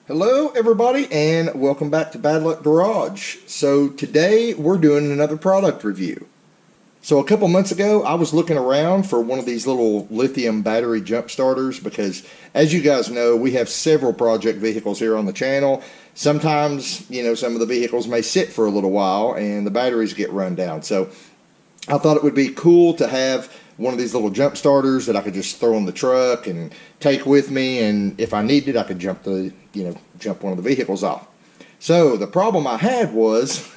Hello everybody and welcome back to Bad Luck Garage. So today we're doing another product review. So a couple months ago I was looking around for one of these little lithium battery jump starters because, as you guys know, we have several project vehicles here on the channel. Sometimes, some of the vehicles may sit for a little while and the batteries get run down. So I thought it would be cool to have one of these little jump starters that I could just throw in the truck and take with me, and if I needed, I could jump one of the vehicles off. So the problem I had was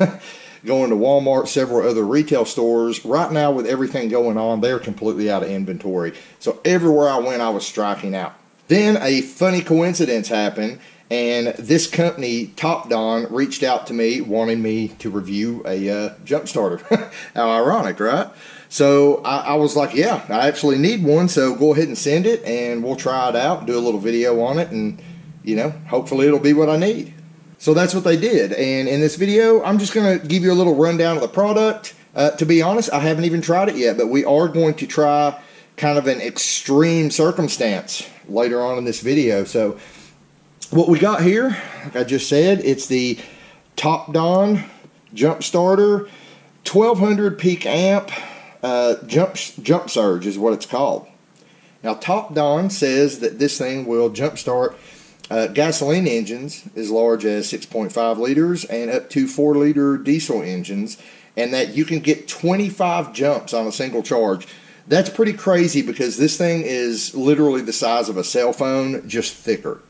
going to Walmart, several other retail stores. Right now, with everything going on, they're completely out of inventory. So everywhere I went, I was striking out. Then a funny coincidence happened, and this company, TOPDON, reached out to me wanting me to review a jump starter. How ironic, right? So I was like, yeah, I actually need one, so go ahead and send it, and we'll try it out, do a little video on it, and, hopefully it'll be what I need. So that's what they did, and in this video, I'm just going to give you a little rundown of the product. To be honest, I haven't even tried it yet, but we are going to try kind of an extreme circumstance later on in this video. So what we got here, like I just said, it's the TOPDON Jumpstarter 1200 peak amp Jumpsurge is what it's called. Now TOPDON says that this thing will jumpstart gasoline engines as large as 6.5 liters and up to 4-liter diesel engines, and that you can get 25 jumps on a single charge. That's pretty crazy because this thing is literally the size of a cell phone, just thicker.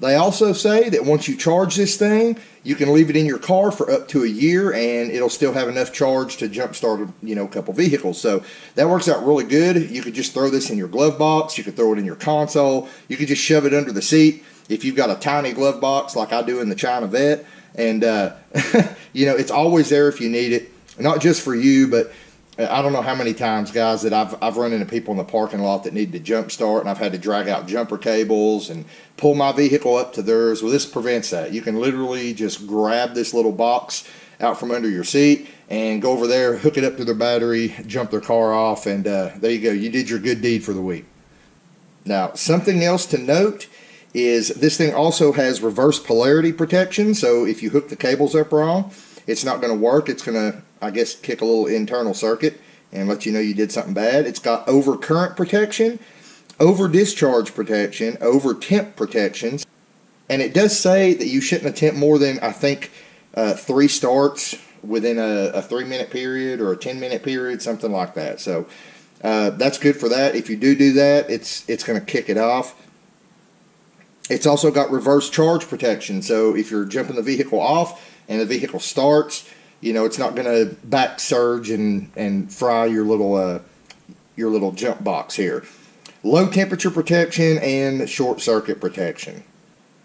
They also say that once you charge this thing, you can leave it in your car for up to a year and it'll still have enough charge to jumpstart a couple vehicles. So that works out really good. You could just throw this in your glove box. You could throw it in your console. You could just shove it under the seat if you've got a tiny glove box like I do in the China Vet. And, it's always there if you need it. Not just for you, but I don't know how many times, guys, that I've run into people in the parking lot that need to jump start, and I've had to drag out jumper cables and pull my vehicle up to theirs. Well, this prevents that. You can literally just grab this little box out from under your seat and go over there, hook it up to their battery, jump their car off, and there you go. You did your good deed for the week. Now, something else to note is this thing also has reverse polarity protection, so if you hook the cables up wrong, it's not going to work. It's going to, I guess, kick a little internal circuit and let you know you did something bad. It's got over current protection, over discharge protection, over temp protections, and it does say that you shouldn't attempt more than, I think, 3 starts within a 3-minute period or a 10-minute period, something like that. So that's good for that. If you do that, it's going to kick it off. It's also got reverse charge protection, so if you're jumping the vehicle off and the vehicle starts, it's not going to back surge and fry your little jump box here. Low temperature protection and short circuit protection.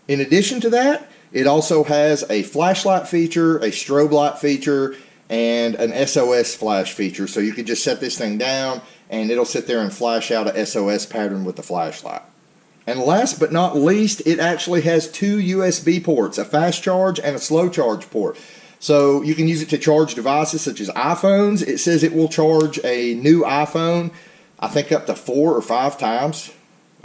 In addition to that, it also has a flashlight feature, a strobe light feature, and an SOS flash feature. So you could just set this thing down and it'll sit there and flash out a SOS pattern with the flashlight. And last but not least, it actually has 2 USB ports, a fast charge and a slow charge port. So you can use it to charge devices such as iPhones. It says it will charge a new iPhone, I think, up to 4 or 5 times.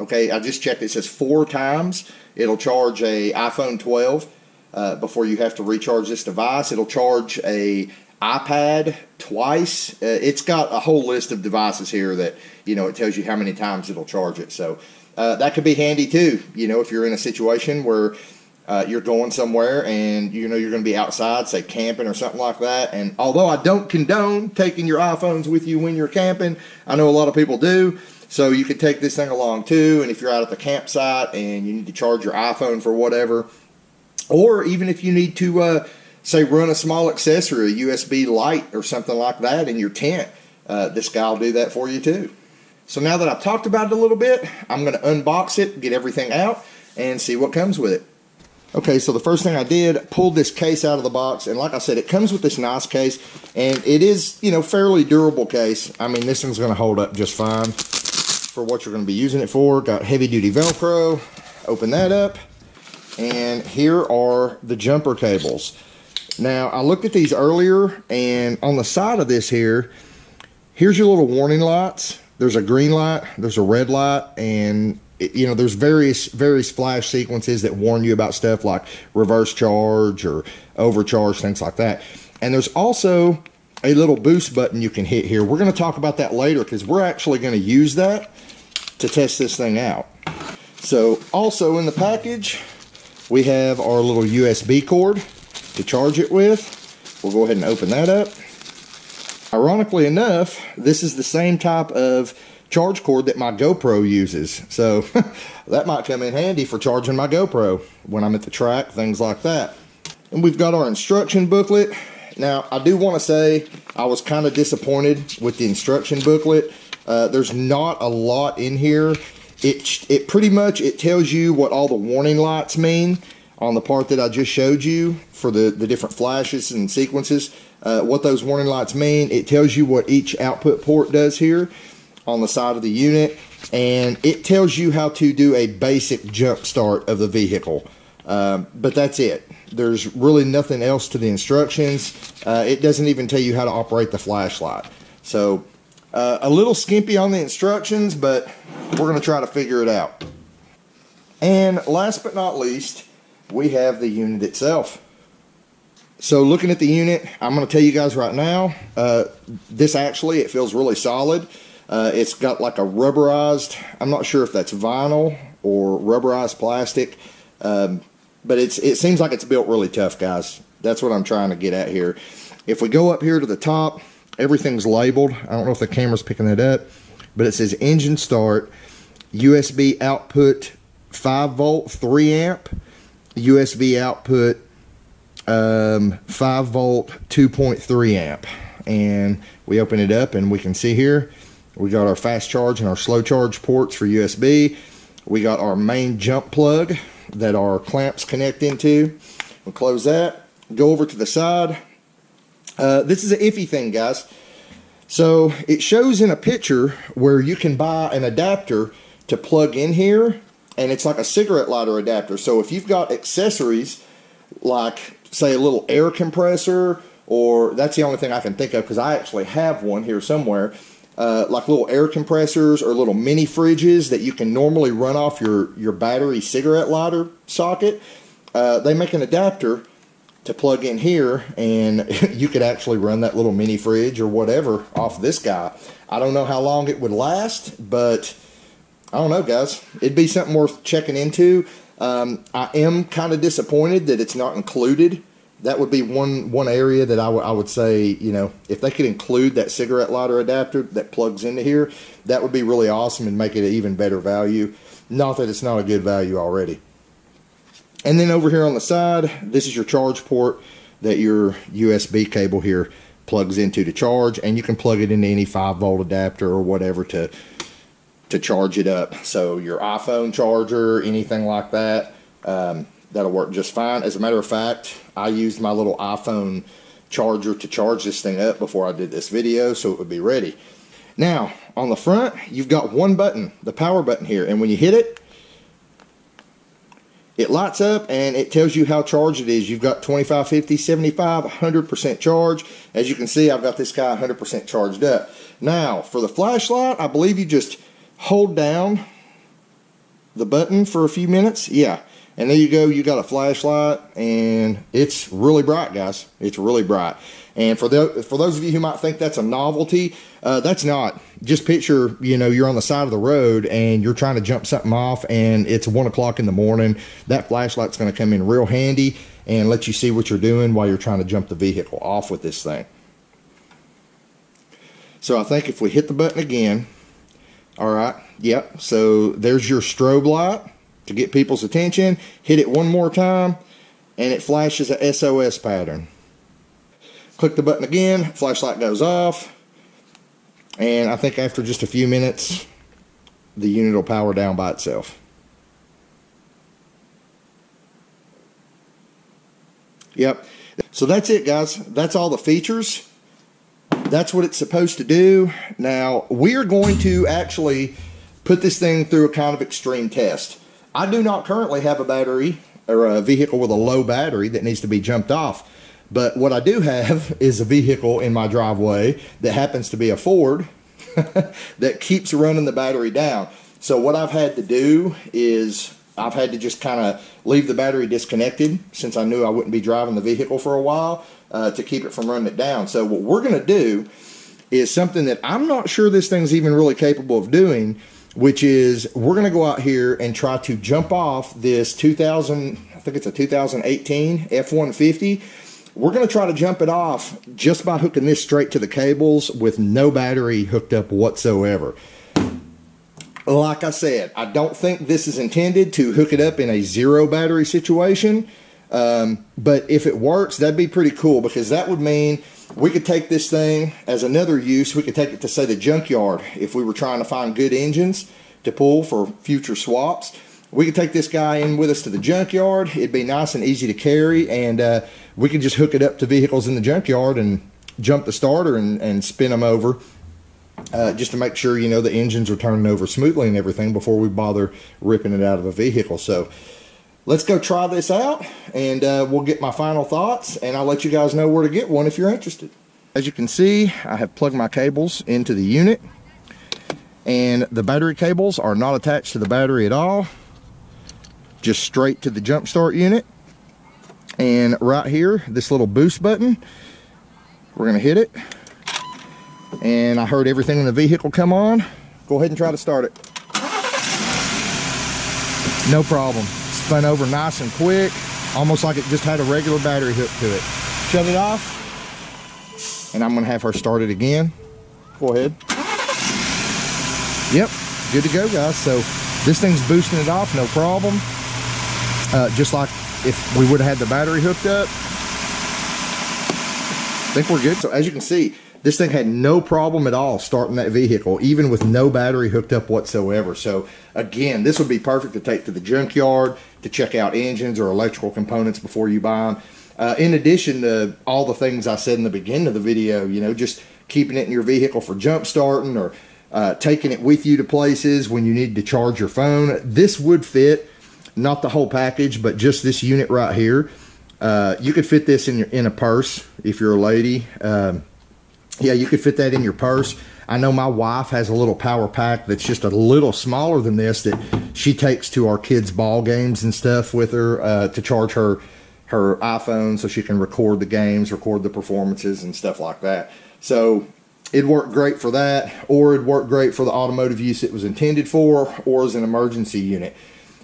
Okay, I just checked. It says 4 times. It'll charge a iPhone 12 before you have to recharge this device. It'll charge a iPad twice. It's got a whole list of devices here that, it tells you how many times it'll charge it. So that could be handy too, if you're in a situation where you're going somewhere and you're going to be outside, say camping or something like that. And although I don't condone taking your iPhones with you when you're camping, I know a lot of people do. So you could take this thing along too. And if you're out at the campsite and you need to charge your iPhone for whatever, or even if you need to, say, run a small accessory, a USB light or something like that in your tent, this guy will do that for you too. So now that I've talked about it a little bit, I'm going to unbox it, get everything out, and see what comes with it. Okay, so the first thing I did, pulled this case out of the box, and like I said, it comes with this nice case, and it is, fairly durable case. I mean, this one's going to hold up just fine for what you're going to be using it for. Got heavy-duty Velcro. Open that up, and here are the jumper cables. Now, I looked at these earlier, and on the side of this here's your little warning lights. There's a green light, there's a red light, and you know, there's various flash sequences that warn you about stuff like reverse charge or overcharge, things like that. And there's also a little boost button you can hit here. We're going to talk about that later because we're actually going to use that to test this thing out. So also in the package, we have our little USB cord to charge it with. We'll go ahead and open that up. Ironically enough, this is the same type of charge cord that my GoPro uses. So that might come in handy for charging my GoPro when I'm at the track, things like that. And we've got our instruction booklet. Now, I do want to say I was kind of disappointed with the instruction booklet. There's not a lot in here. It pretty much, it tells you what all the warning lights mean on the part that I just showed you for the different flashes and sequences. What those warning lights mean. It tells you what each output port does here on the side of the unit. And it tells you how to do a basic jump start of the vehicle. But that's it. There's really nothing else to the instructions. It doesn't even tell you how to operate the flashlight. So a little skimpy on the instructions, but we're going to try to figure it out. And last but not least, we have the unit itself. So looking at the unit, I'm going to tell you guys right now, this actually, it feels really solid. It's got like a rubberized, I'm not sure if that's vinyl or rubberized plastic, but it seems like it's built really tough, guys. That's what I'm trying to get at here. If we go up here to the top, everything's labeled. I don't know if the camera's picking that up, but it says engine start, USB output 5 volt 3 amp, USB output 5 volt 2.3 amp. And we open it up and we can see here we got our fast charge and our slow charge ports for USB. We got our main jump plug that our clamps connect into. We'll close that, go over to the side. This is an iffy thing, guys. So it shows in a picture where you can buy an adapter to plug in here, and it's like a cigarette lighter adapter. So if you've got accessories like, say, a little air compressor, or that's the only thing I can think of because I actually have one here somewhere, like little air compressors or little mini fridges that you can normally run off your battery cigarette lighter socket, they make an adapter to plug in here, and you could actually run that little mini fridge or whatever off this guy. I don't know how long it would last, but I don't know, guys. It'd be something worth checking into. I am kind of disappointed that it's not included. That would be one area that I would say, you know, if they could include that cigarette lighter adapter that plugs into here, that would be really awesome and make it an even better value. Not that it's not a good value already. And then over here on the side, this is your charge port that your USB cable here plugs into to charge, and you can plug it into any 5 volt adapter or whatever to charge it up. So your iPhone charger, anything like that, that'll work just fine. As a matter of fact, I used my little iPhone charger to charge this thing up before I did this video, so it would be ready. Now, on the front, you've got one button, the power button here, and when you hit it, it lights up and it tells you how charged it is. You've got 25, 50, 75, 100% charge. As you can see, I've got this guy 100% charged up. Now, for the flashlight, I believe you just hold down the button for a few minutes. Yeah, and there you go. You got a flashlight, and it's really bright, guys. It's really bright. And for those of you who might think that's a novelty, that's not. Just picture, you know, you're on the side of the road and you're trying to jump something off, and it's 1 o'clock in the morning. That flashlight's going to come in real handy and let you see what you're doing while you're trying to jump the vehicle off with this thing. So I think if we hit the button again, all right, yep. So there's your strobe light to get people's attention. Hit it one more time, and it flashes a SOS pattern. Click the button again, flashlight goes off, and I think after just a few minutes, the unit will power down by itself. Yep. So that's it, guys. That's all the features. That's what it's supposed to do. Now, we are going to actually put this thing through a kind of extreme test. I do not currently have a battery or a vehicle with a low battery that needs to be jumped off. But what I do have is a vehicle in my driveway that happens to be a Ford that keeps running the battery down. So what I've had to do is I've had to just kind of leave the battery disconnected, since I knew I wouldn't be driving the vehicle for a while, to keep it from running it down. So what we're going to do is something that I'm not sure this thing's even really capable of doing, which is we're going to go out here and try to jump off this 2018 F-150. We're going to try to jump it off just by hooking this straight to the cables with no battery hooked up whatsoever. Like I said, I don't think this is intended to hook it up in a zero battery situation, but if it works, that'd be pretty cool, because that would mean we could take this thing as another use. We could take it to, say, the junkyard if we were trying to find good engines to pull for future swaps. We could take this guy in with us to the junkyard. It'd be nice and easy to carry, and we could just hook it up to vehicles in the junkyard and jump the starter and spin them over, just to make sure, you know, the engines are turning over smoothly and everything before we bother ripping it out of a vehicle. So let's go try this out, and we'll get my final thoughts, and I'll let you guys know where to get one if you're interested. As you can see, I have plugged my cables into the unit, and the battery cables are not attached to the battery at all, just straight to the jump start unit. And right here, this little boost button, we're going to hit it, and I heard everything in the vehicle come on. Go ahead and try to start it. No problem. Spun over nice and quick, almost like it just had a regular battery hook to it. Shut it off, and I'm going to have her start it again. Go ahead. Yep, good to go, guys. So this thing's boosting it off, no problem. Just like if we would have had the battery hooked up. I think we're good. So as you can see, this thing had no problem at all starting that vehicle, even with no battery hooked up whatsoever. So again, this would be perfect to take to the junkyard to check out engines or electrical components before you buy them. In addition to all the things I said in the beginning of the video, you know, just keeping it in your vehicle for jump starting, or taking it with you to places when you need to charge your phone. This would fit, not the whole package, but just this unit right here. You could fit this in a purse if you're a lady. Yeah, you could fit that in your purse. I know my wife has a little power pack that's just a little smaller than this that she takes to our kids' ball games and stuff with her, to charge her iPhone so she can record the games, record the performances and stuff like that. So it'd work great for that, or it'd work great for the automotive use it was intended for, or as an emergency unit.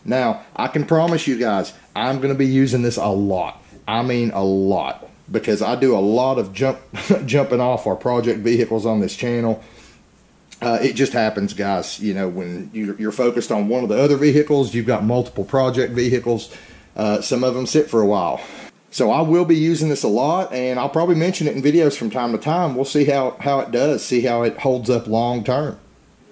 Now, I can promise you guys, I'm going to be using this a lot. I mean a lot, because I do a lot of jumping off our project vehicles on this channel. It just happens, guys, you know, when you're focused on one of the other vehicles, you've got multiple project vehicles. Some of them sit for a while. So I will be using this a lot, and I'll probably mention it in videos from time to time. We'll see how it does, see how it holds up long term.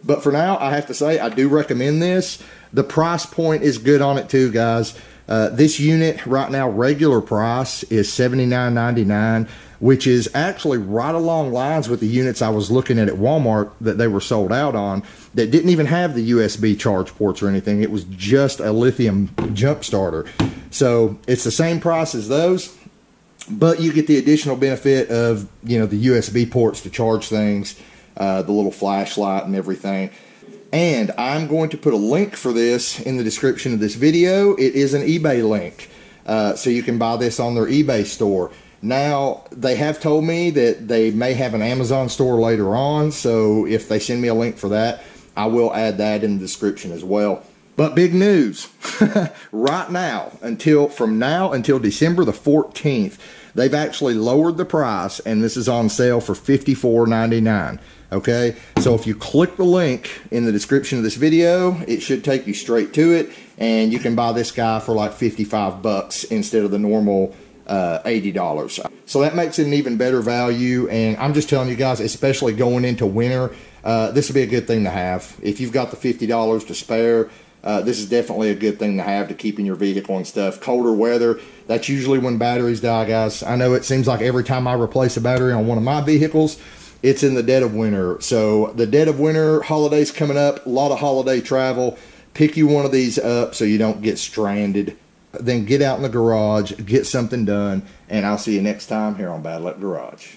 But for now, I have to say, I do recommend this. The price point is good on it too, guys. This unit right now, regular price is $79.99, which is actually right along lines with the units I was looking at Walmart that they were sold out on, that didn't even have the USB charge ports or anything. It was just a lithium jump starter. So it's the same price as those, but you get the additional benefit of, you know, the USB ports to charge things, the little flashlight and everything. And I'm going to put a link for this in the description of this video. It is an eBay link, so you can buy this on their eBay store. Now, they have told me that they may have an Amazon store later on, so if they send me a link for that, I will add that in the description as well. But big news, right now, from now until December the 14th, they've actually lowered the price, and this is on sale for $54.99. Okay, so if you click the link in the description of this video, it should take you straight to it, and you can buy this guy for like 55 bucks instead of the normal $80. So that makes it an even better value, and I'm just telling you guys, especially going into winter, this would be a good thing to have. If you've got the $50 to spare, this is definitely a good thing to have to keep in your vehicle and stuff. Colder weather, that's usually when batteries die, guys. I know it seems like every time I replace a battery on one of my vehicles, it's in the dead of winter. So the dead of winter, holidays coming up, a lot of holiday travel. Pick you one of these up so you don't get stranded. Then get out in the garage, get something done, and I'll see you next time here on Bad Luck Garage.